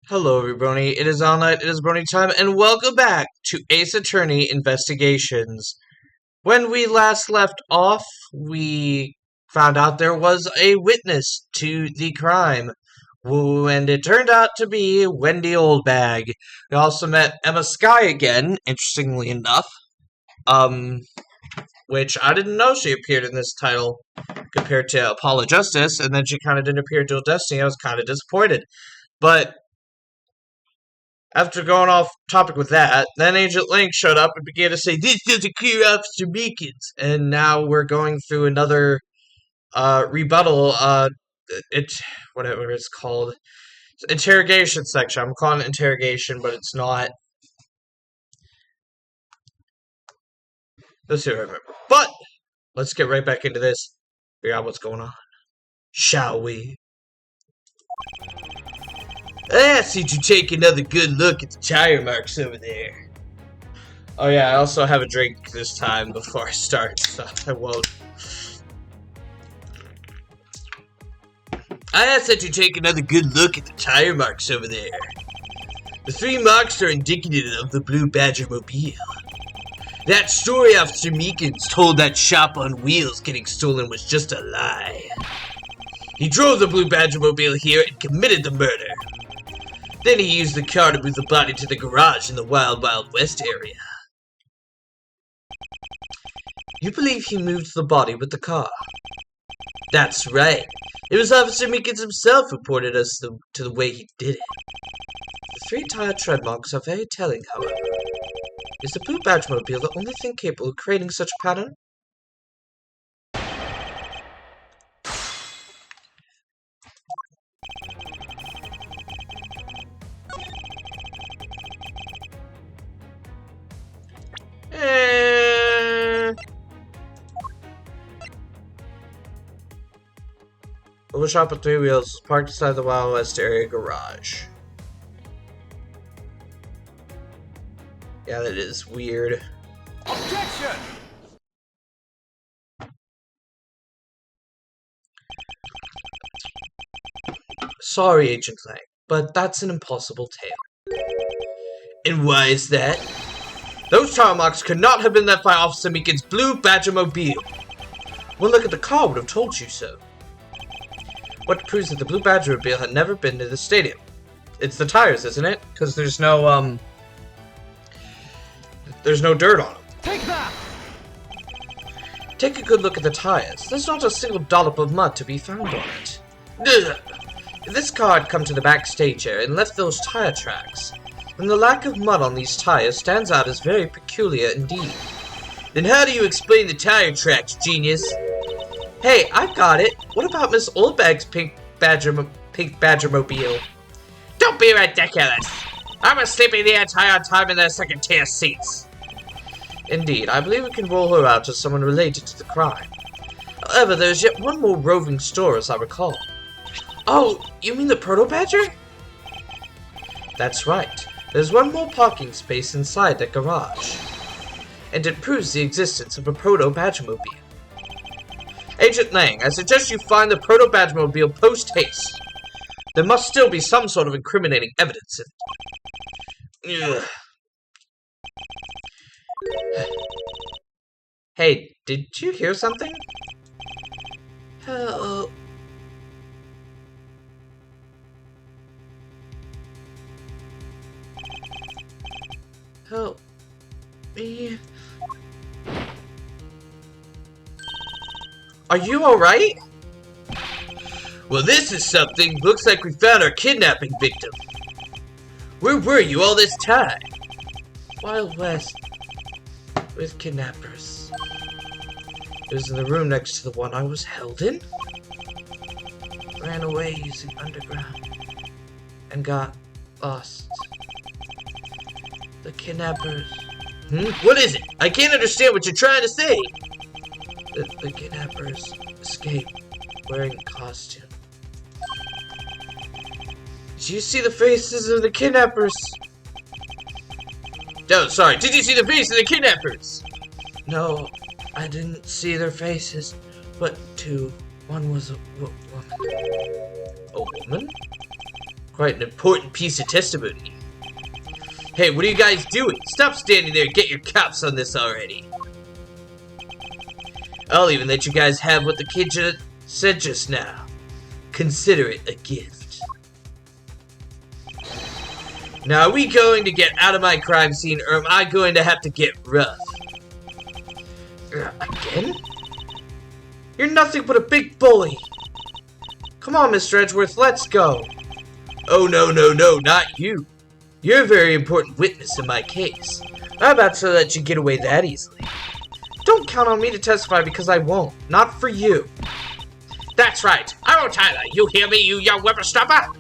Hello everybody, it is all night, it is Brony time, and welcome back to Ace Attorney Investigations. When we last left off, we found out there was a witness to the crime, and it turned out to be Wendy Oldbag. We also met Emma Skye again, interestingly enough, which I didn't know she appeared in this title compared to Apollo Justice, and then she kind of didn't appear in Dual Destiny. I was kind of disappointed. But after going off topic with that, then Agent Link showed up and began to say, "This doesn't clear Officer Meekins." And now we're going through another rebuttal, whatever it's called. Interrogation section. I'm calling it interrogation, but it's not. Let's see what I remember. But, let's get right back into this. Figure out what's going on. Shall we? I asked you to take another good look at the tire marks over there. Oh yeah, I also have a drink this time before I start, so I won't. I asked that you take another good look at the tire marks over there. The three marks are indicative of the Blue Badger mobile. That story Officer Meekins told that shop on wheels getting stolen was just a lie. He drove the Blue Badger mobile here and committed the murder. Then he used the car to move the body to the garage in the Wild Wild West area. You believe he moved the body with the car? That's right. It was Officer Meekins himself who pointed us to the way he did it. The three tire tread marks are very telling, however. Is the Blue Badge mobile the only thing capable of creating such a pattern? Little shop with three wheels, parked inside the Wild West area garage. Yeah, that is weird. Objection! Sorry, Agent Lang, but that's an impossible tale. And why is that? Those tire marks could not have been left by Officer Meekins' Blue Badger mobile. One look at the car would have told you so. What proves that the Blue Badger mobile had never been to the stadium? It's the tires, isn't it? Because there's no dirt on them. Take that! Take a good look at the tires. There's not a single dollop of mud to be found on it. Ugh. If this car had come to the backstage area and left those tire tracks, then the lack of mud on these tires stands out as very peculiar indeed. Then how do you explain the tire tracks, genius? Hey, I got it. What about Miss Oldbag's pink badger mobile? Don't be ridiculous. I was sleeping the entire time in their second-tier seats. Indeed, I believe we can roll her out as someone related to the crime. However, there is yet one more roving store, as I recall. Oh, you mean the Proto-Badger? That's right. There's one more parking space inside that garage. And it proves the existence of a Proto-Badger mobile. Agent Lang, I suggest you find the Proto-Badger mobile post-haste. There must still be some sort of incriminating evidence in it. Ugh. Hey, did you hear something? Help. Help me. Are you alright? Well, this is something. Looks like we found our kidnapping victim. Where were you all this time? Wild West. With kidnappers. It was in the room next to the one I was held in. Ran away using underground. And got lost. The kidnappers. What is it? I can't understand what you're trying to say. The kidnappers escaped wearing a costume. Did you see the faces of the kidnappers? Oh, sorry. Did you see the faces of the kidnappers? No, I didn't see their faces, but two. One was a woman. A woman? Quite an important piece of testimony. Hey, what are you guys doing? Stop standing there and get your caps on this already. I'll even let you guys have what the kid said just now. Consider it a gift. Now, are we going to get out of my crime scene, or am I going to have to get rough? Again? You're nothing but a big bully. Come on, Mr. Edgeworth, let's go. Oh, no, not you. You're a very important witness in my case. I'm about to let you get away that easily. Don't count on me to testify because I won't. Not for you. That's right. I won't either. You hear me, you young whippersnapper?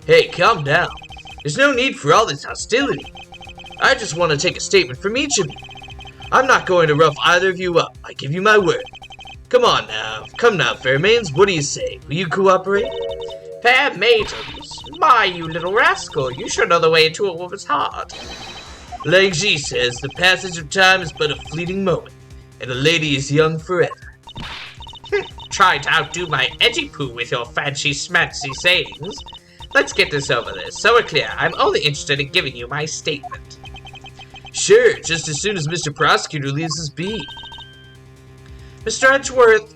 Hey, calm down. There's no need for all this hostility. I just want to take a statement from each of you. I'm not going to rough either of you up. I give you my word. Come on now. Come now, Fairmains. What do you say? Will you cooperate? Fairmaidens? My, you little rascal. You sure know the way into a woman's heart. Like she says, the passage of time is but a fleeting moment, and a lady is young forever. Try to outdo my edgy poo with your fancy smancy sayings. Let's get this over this. So we're clear, I'm only interested in giving you my statement. Sure, just as soon as Mr. Prosecutor leaves us be. Mr. Edgeworth.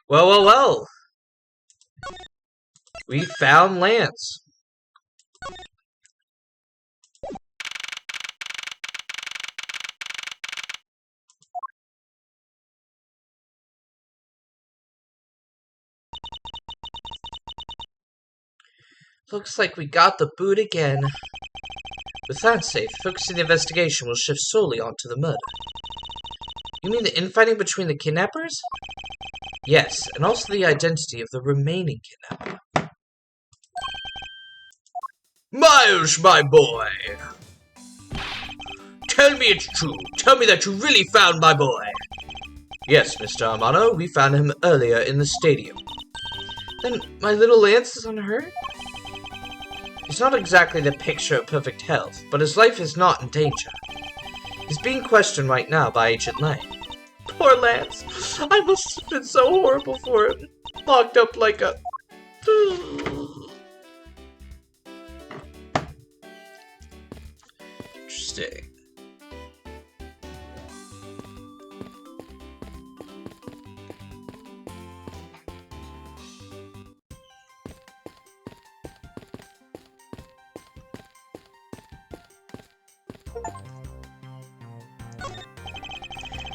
Well. We found Lance. Looks like we got the boot again. With that safe, focusing the investigation will shift solely onto the murder. You mean the infighting between the kidnappers? Yes, and also the identity of the remaining kidnapper. Miles, my boy! Tell me it's true. Tell me that you really found my boy. Yes, Mr. Armano, we found him earlier in the stadium. Then my little Lance is unhurt? He's not exactly the picture of perfect health, but his life is not in danger. He's being questioned right now by Agent Lang. Poor Lance. I must have been so horrible for him. Locked up like a... Interesting.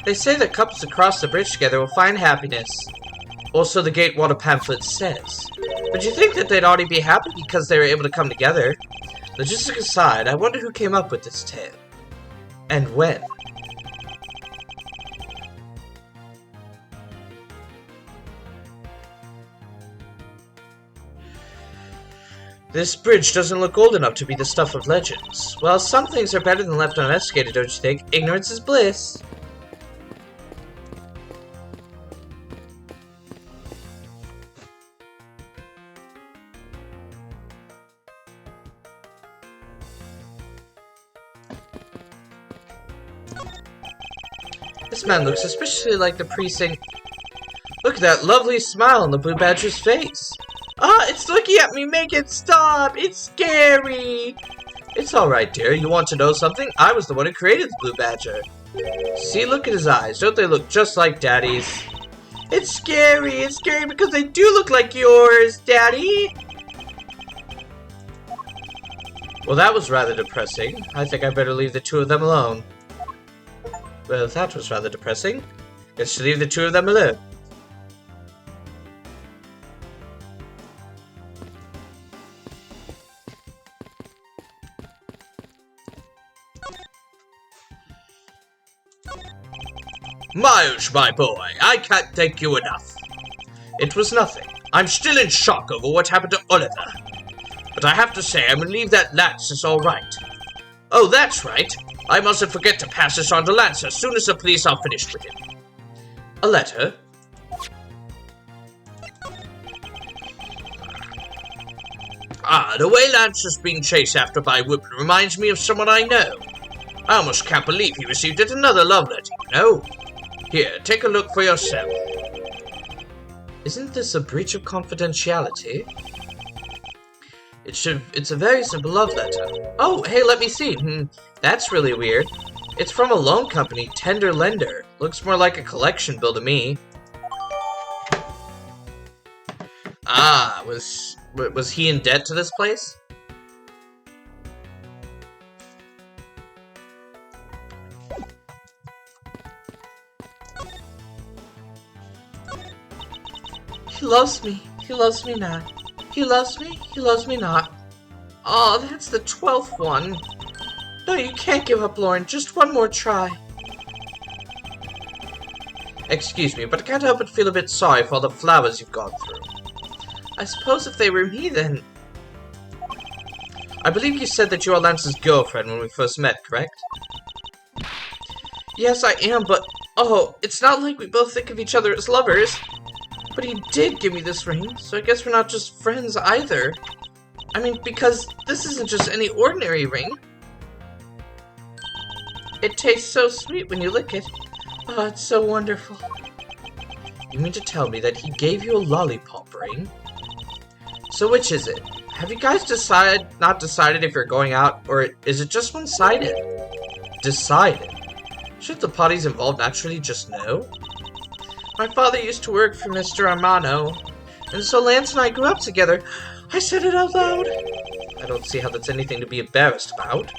They say that couples that cross the bridge together will find happiness. Also, the Gatewater pamphlet says. But you think that they'd already be happy because they were able to come together? Logistics aside, I wonder who came up with this tale. And when. This bridge doesn't look old enough to be the stuff of legends. Well, some things are better than left uninvestigated, don't you think? Ignorance is bliss. This man looks suspiciously like the precinct. Look at that lovely smile on the Blue Badger's face. Ah, it's looking at me, make it stop! It's scary! It's alright, dear. You want to know something? I was the one who created the Blue Badger. See, look at his eyes. Don't they look just like Daddy's? It's scary because they do look like yours, Daddy! Well, that was rather depressing. I think I better leave the two of them alone. Well, that was rather depressing. Guess leave the two of them alone. Miles, my boy, I can't thank you enough. It was nothing. I'm still in shock over what happened to Oliver. but I have to say I'm relieved that Lance is alright. Oh, that's right. I mustn't forget to pass this on to Lance as soon as the police are finished with him. A letter? Ah, the way Lance is being chased after by Whippet reminds me of someone I know. I almost can't believe he received yet another love letter, you know. Here, take a look for yourself. Isn't this a breach of confidentiality? It's a very simple love letter. Oh, hey, let me see. That's really weird. It's from a loan company, Tender Lender. Looks more like a collection bill to me. Ah, was he in debt to this place? He loves me. He loves me not. He loves me. He loves me not. Oh, that's the 12th one. No, you can't give up, Lauren. Just one more try. Excuse me, but I can't help but feel a bit sorry for all the flowers you've gone through. I suppose if they were me, then... I believe you said that you are Lance's girlfriend when we first met, correct? Yes, I am, but... Oh, it's not like we both think of each other as lovers. But he did give me this ring, so I guess we're not just friends either. I mean, because this isn't just any ordinary ring. It tastes so sweet when you lick it. Oh, it's so wonderful. You mean to tell me that he gave you a lollipop ring? So which is it? Have you guys not decided if you're going out, or is it just one-sided? Decided? Should the parties involved naturally just know? My father used to work for Mr. Armano, and so Lance and I grew up together. I said it out loud. I don't see how that's anything to be embarrassed about.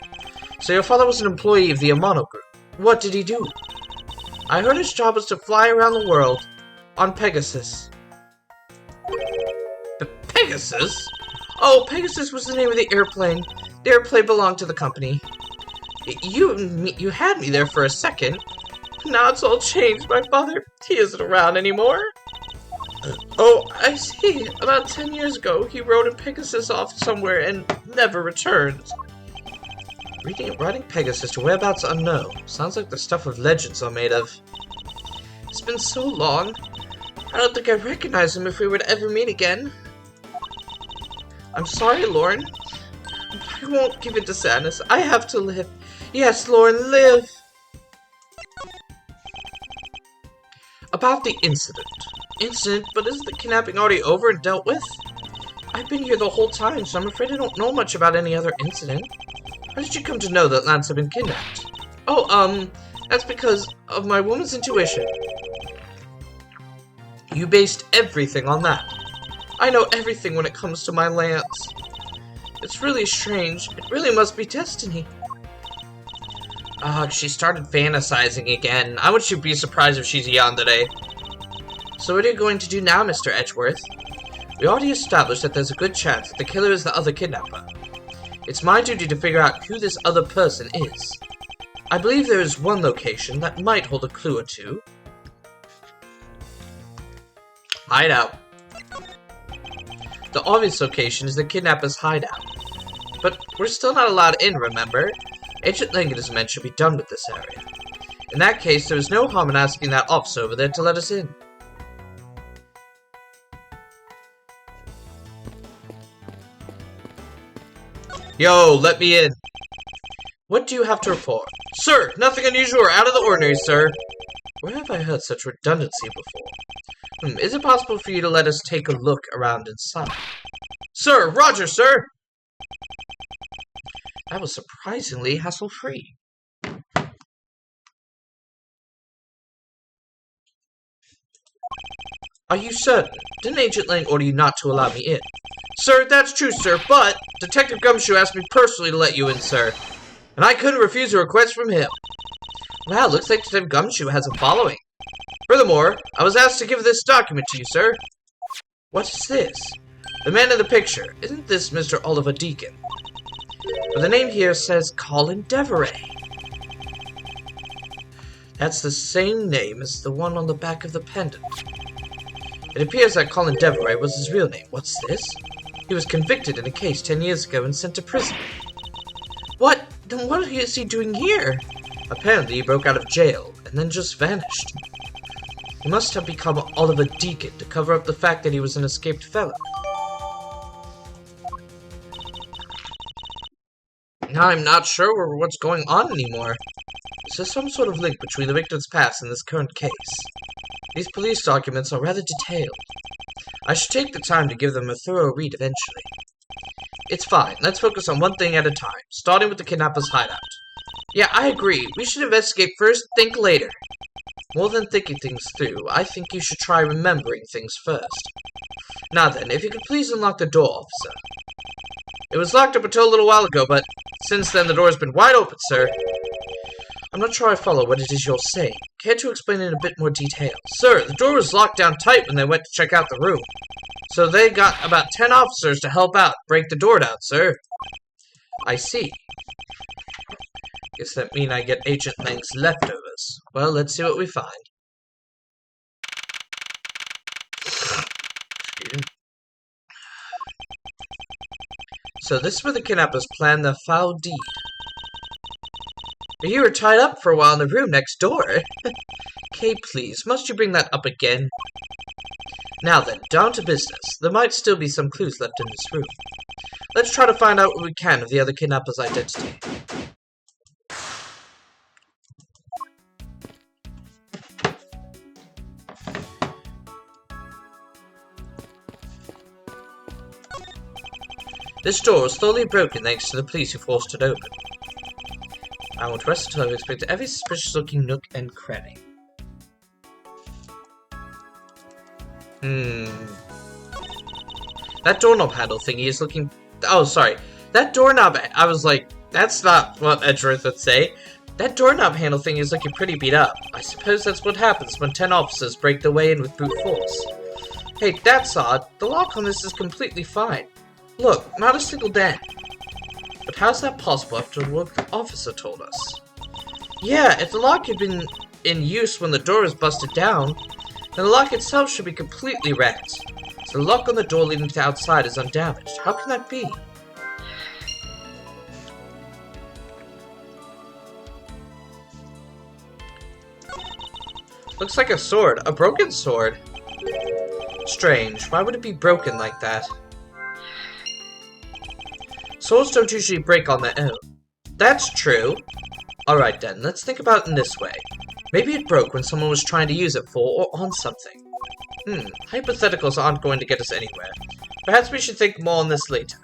So your father was an employee of the Armano Group. What did he do? I heard his job was to fly around the world on Pegasus. Pegasus? Oh, Pegasus was the name of the airplane. The airplane belonged to the company. You had me there for a second. Now it's all changed. My father, he isn't around anymore. Oh, I see. About 10 years ago, he rode a Pegasus off somewhere and never returned. Riding Pegasus to whereabouts unknown. Sounds like the stuff of legends are made of. It's been so long. I don't think I'd recognize him if we were to ever meet again. I'm sorry, Lauren. I won't give in to sadness. I have to live. Yes, Lauren, live. About the incident. Incident? But isn't the kidnapping already over and dealt with? I've been here the whole time, so I'm afraid I don't know much about any other incident. How did you come to know that Lance had been kidnapped? Oh, that's because of my woman's intuition. You based everything on that. I know everything when it comes to my Lance. It's really strange. It really must be destiny. Ugh, she started fantasizing again. I wouldn't be surprised if she's yawned today. So what are you going to do now, Mr. Edgeworth? We already established that there's a good chance that the killer is the other kidnapper. It's my duty to figure out who this other person is. I believe there is one location that might hold a clue or two. Hideout. The obvious location is the kidnapper's hideout. But we're still not allowed in, remember? Agent Lincoln is meant to be done with this area. In that case, there is no harm in asking that officer over there to let us in. Yo, let me in. What do you have to report? Sir, nothing unusual or out of the ordinary, sir. Where have I heard such redundancy before? Is it possible for you to let us take a look around inside? Sir, Roger, sir! That was surprisingly hassle-free. Are you certain? Didn't Agent Lang order you not to allow me in? Sir, that's true, sir, but Detective Gumshoe asked me personally to let you in, sir. And I couldn't refuse a request from him. Wow, looks like Detective Gumshoe has a following. Furthermore, I was asked to give this document to you, sir. What is this? The man in the picture. Isn't this Mr. Oliver Deacon? But the name here says Colin Deveray. That's the same name as the one on the back of the pendant. It appears that Colin Deveray was his real name. What's this? He was convicted in a case 10 years ago and sent to prison. What? Then what is he doing here? Apparently he broke out of jail and then just vanished. He must have become Oliver Deacon to cover up the fact that he was an escaped felon. Now I'm not sure what's going on anymore. Is there some sort of link between the victim's past and this current case? These police documents are rather detailed. I should take the time to give them a thorough read eventually. It's fine. Let's focus on one thing at a time, starting with the kidnapper's hideout. Yeah, I agree. We should investigate first, think later. More than thinking things through, I think you should try remembering things first. Now then, if you could please unlock the door, officer. It was locked up until a little while ago, but since then the door has been wide open, sir. I'm not sure I follow what it is you're saying. Care to explain in a bit more detail? Sir, the door was locked down tight when they went to check out the room. So they got about 10 officers to help out, break the door down, sir. I see. Guess that means I get Agent Lang's leftovers. Well, let's see what we find. So this is where the kidnappers planned their foul deed. But you were tied up for a while in the room next door. Kay, please, must you bring that up again? Now then, down to business. There might still be some clues left in this room. Let's try to find out what we can of the other kidnapper's identity. This door was thoroughly broken thanks to the police who forced it open. I won't rest until I've inspected every suspicious-looking nook and cranny. That doorknob handle thingy is looking... Oh, sorry. That doorknob... I was like, that's not what Edgeworth would say. That doorknob handle thingy is looking pretty beat up. I suppose that's what happens when 10 officers break their way in with brute force. Hey, that's odd. The lock on this is completely fine. Look, not a single dent. But how's that possible after what the officer told us? Yeah, if the lock had been in use when the door was busted down, then the lock itself should be completely wrecked. So the lock on the door leading to the outside is undamaged. How can that be? Looks like a sword. A broken sword. Strange. Why would it be broken like that? Swords don't usually break on their own. That's true. Alright then, let's think about it in this way. Maybe it broke when someone was trying to use it for or on something. Hypotheticals aren't going to get us anywhere. Perhaps we should think more on this later.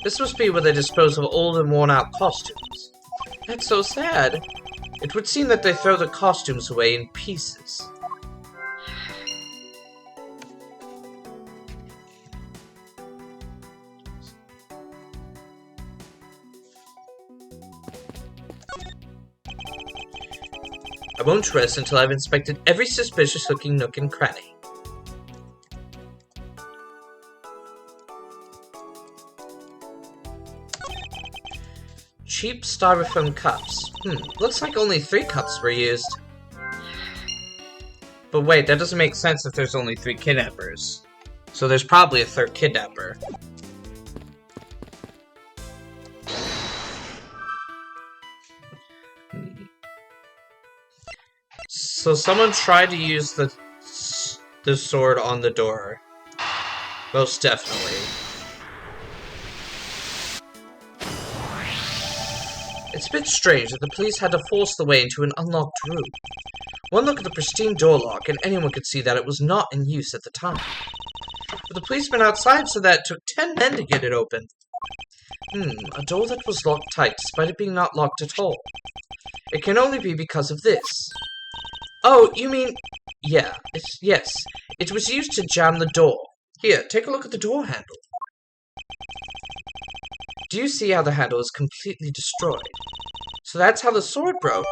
This must be where they dispose of old and worn-out costumes. That's so sad. It would seem that they throw the costumes away in pieces. I won't rest until I've inspected every suspicious-looking nook and cranny. Cheap styrofoam cups. Looks like only 3 cups were used. But wait, that doesn't make sense if there's only 3 kidnappers. So there's probably a 3rd kidnapper. So someone tried to use the sword on the door. Most definitely. It's a bit strange that the police had to force the way into an unlocked room. One look at the pristine door lock and anyone could see that it was not in use at the time. But the policeman outside said that it took 10 men to get it open. A door that was locked tight despite it being not locked at all. It can only be because of this. Oh, you mean... Yeah, yes. It was used to jam the door. Here, take a look at the door handle. Do you see how the handle is completely destroyed? So that's how the sword broke.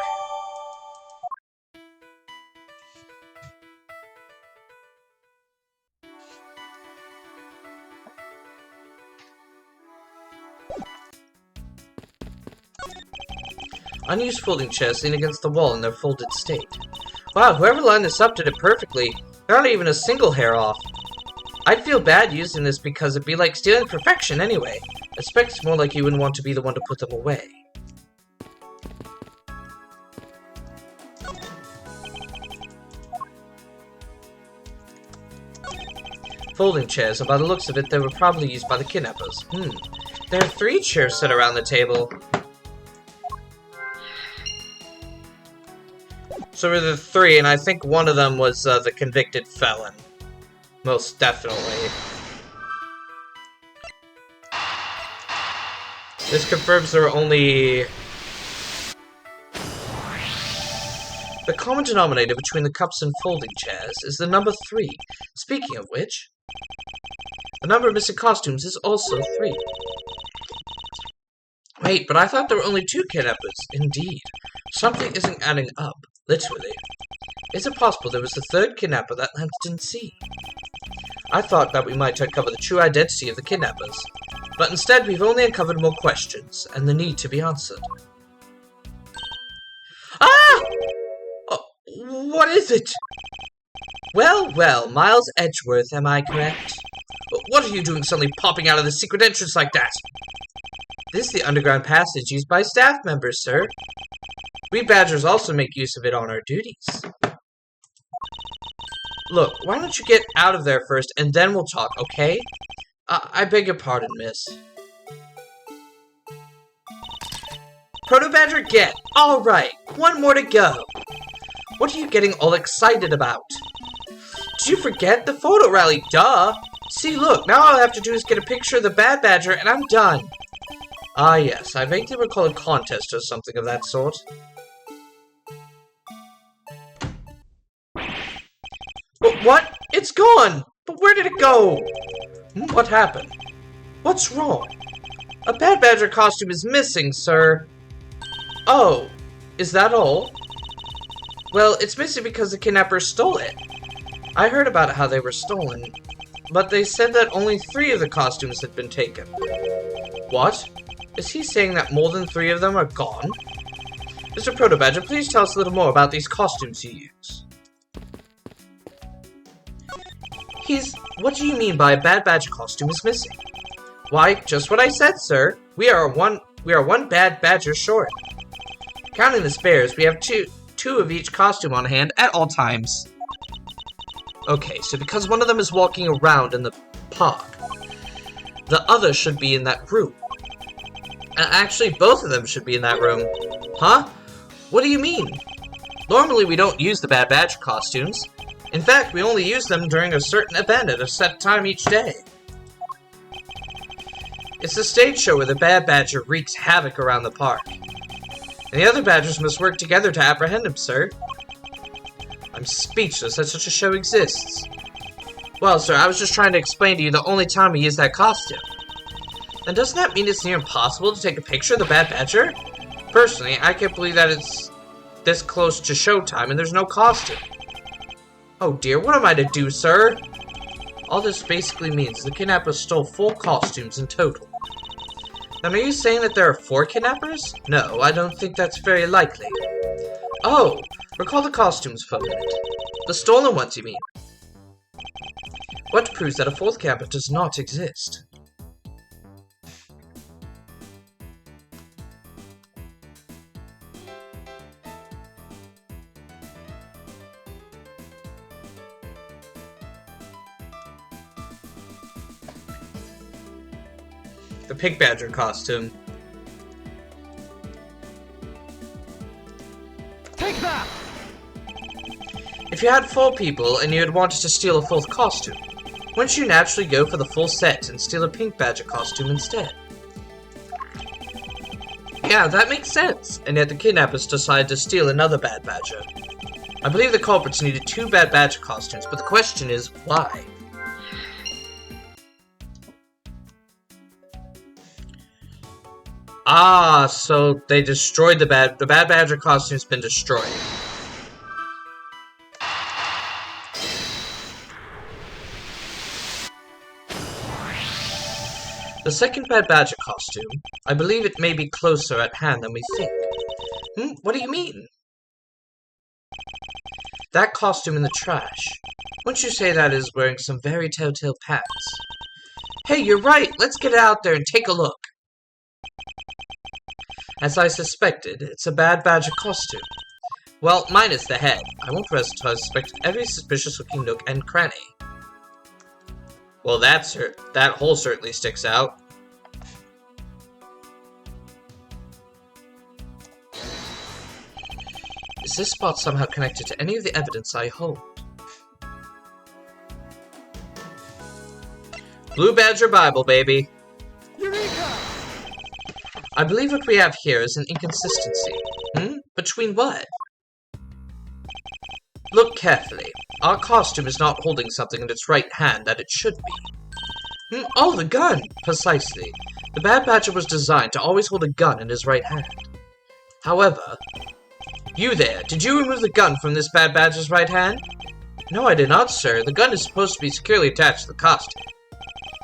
Unused folding chairs lean against the wall in their folded state. Wow, whoever lined this up did it perfectly. Not even a single hair off. I'd feel bad using this because it'd be like stealing perfection anyway. I expect it's more like you wouldn't want to be the one to put them away. Folding chairs, and by the looks of it, they were probably used by the kidnappers. There are 3 chairs set around the table. So there were 3, and I think one of them was the convicted felon. Most definitely. This confirms there are only... The common denominator between the cups and folding chairs is the number 3. Speaking of which, the number of missing costumes is also 3. Wait, but I thought there were only 2 kidnappers. Indeed. Something isn't adding up. Literally. Is it possible there was a 3rd kidnapper that Lance didn't see? I thought that we might uncover the true identity of the kidnappers, but instead we've only uncovered more questions, and the need to be answered. Ah! Oh, what is it? Well, well, Miles Edgeworth, am I correct? What are you doing suddenly popping out of the secret entrance like that? This is the underground passage used by staff members, sir. We Badgers also make use of it on our duties. Look, why don't you get out of there first, and then we'll talk, okay? I beg your pardon, miss. Proto-Badger, get! Alright, one more to go. What are you getting all excited about? Did you forget the photo rally? Duh! See, look, now all I have to do is get a picture of the Bad Badger, and I'm done. Ah, yes, I vaguely recall a contest or something of that sort. What? It's gone! But where did it go? What happened? What's wrong? A Bad Badger costume is missing, sir. Oh, is that all? Well, it's missing because the kidnappers stole it. I heard about how they were stolen, but they said that only 3 of the costumes had been taken. What? Is he saying that more than 3 of them are gone? Mr. Proto-Badger, please tell us a little more about these costumes you use. What do you mean by a Bad Badger costume is missing? Why, just what I said, sir. We are one Bad Badger short. Counting the spares, we have two of each costume on hand at all times. Okay, so because one of them is walking around in the park, the other should be in that room. Actually, both of them should be in that room. Huh? What do you mean? Normally, we don't use the Bad Badger costumes. In fact, we only use them during a certain event at a set time each day. It's a stage show where the Bad Badger wreaks havoc around the park. And the other Badgers must work together to apprehend him, sir. I'm speechless that such a show exists. Well, sir, I was just trying to explain to you the only time we use that costume. Then doesn't that mean it's near impossible to take a picture of the Bad Badger? Personally, I can't believe that it's this close to showtime and there's no costume. Oh dear, what am I to do, sir? All this basically means the kidnappers stole 4 costumes in total. Then are you saying that there are 4 kidnappers? No, I don't think that's very likely. Oh, recall the costumes for a minute. The stolen ones, you mean? What proves that a 4th kidnapper does not exist? The Pink Badger costume. Take that! If you had 4 people and you had wanted to steal a 4th costume, wouldn't you naturally go for the full set and steal a Pink Badger costume instead? Yeah, that makes sense. And yet the kidnappers decided to steal another Bad Badger. I believe the culprits needed 2 Bad Badger costumes, but the question is, why? Ah, so they destroyed the Bad Badger costume's been destroyed. The second Bad Badger costume, I believe it may be closer at hand than we think. What do you mean? That costume in the trash. Wouldn't you say that is wearing some very telltale patterns? Hey, you're right! Let's get out there and take a look! As I suspected, it's a Bad Badger costume. Well, minus the head. I won't rest until I suspect every suspicious-looking nook and cranny. Well, that hole certainly sticks out. Is this spot somehow connected to any of the evidence I hold? Blue Badger Bible, baby. Eureka! I believe what we have here is an inconsistency. Between what? Look carefully. Our costume is not holding something in its right hand that it should be. Oh, the gun! Precisely. The Bad Badger was designed to always hold a gun in his right hand. However... You there, did you remove the gun from this Bad Badger's right hand? No, I did not, sir. The gun is supposed to be securely attached to the costume.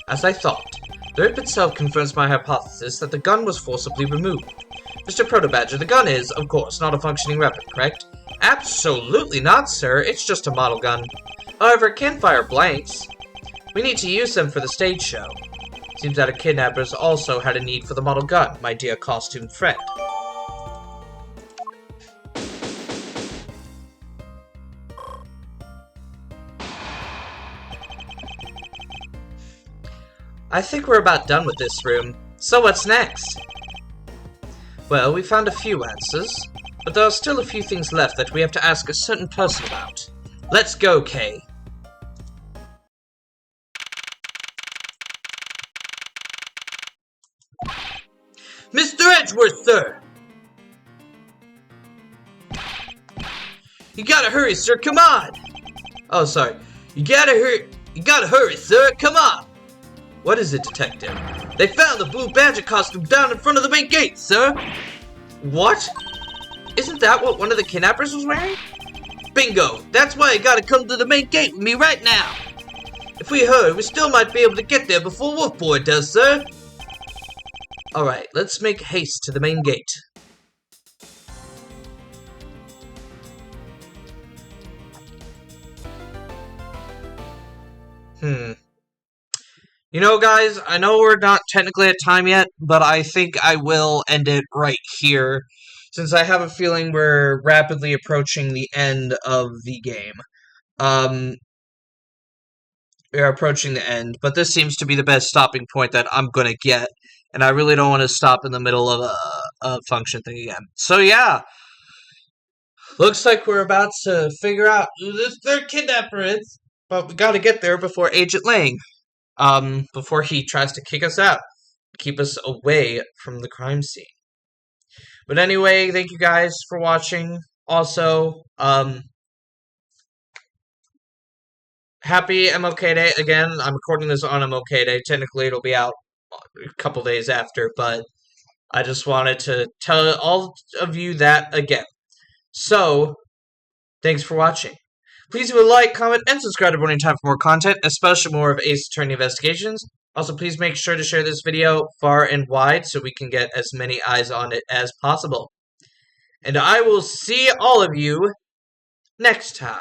As I thought, the rip itself confirms my hypothesis that the gun was forcibly removed. Mr. Proto-Badger, the gun is, of course, not a functioning weapon, correct? Absolutely not, sir. It's just a model gun. However, it can fire blanks. We need to use them for the stage show. Seems that our kidnappers also had a need for the model gun, my dear costumed friend. I think we're about done with this room. So what's next? Well, we found a few answers, but there are still a few things left that we have to ask a certain person about. Let's go, Kay. Mr. Edgeworth, sir! You gotta hurry, sir, come on! Oh, sorry. You gotta hurry, sir, come on! What is it, Detective? They found the Blue Badger costume down in front of the main gate, sir! What? Isn't that what one of the kidnappers was wearing? Bingo! That's why you gotta come to the main gate with me right now! If we hurry, we still might be able to get there before Wolfboy does, sir! Alright, let's make haste to the main gate. You know, guys, I know we're not technically at time yet, but I think I will end it right here, since I have a feeling we're rapidly approaching the end of the game. We are approaching the end, but this seems to be the best stopping point that I'm gonna get, and I really don't want to stop in the middle of a function thing again. So yeah, looks like we're about to figure out who this third kidnapper is, but we gotta get there before Agent Lang. Before he tries to kick us out, keep us away from the crime scene. But anyway, thank you guys for watching. Also, happy MLK Day. Again, I'm recording this on MLK Day. Technically, it'll be out a couple days after, but I just wanted to tell all of you that again. So, thanks for watching. Please leave a like, comment, and subscribe to Morning Time for more content, especially more of Ace Attorney Investigations. Also, please make sure to share this video far and wide so we can get as many eyes on it as possible. And I will see all of you next time.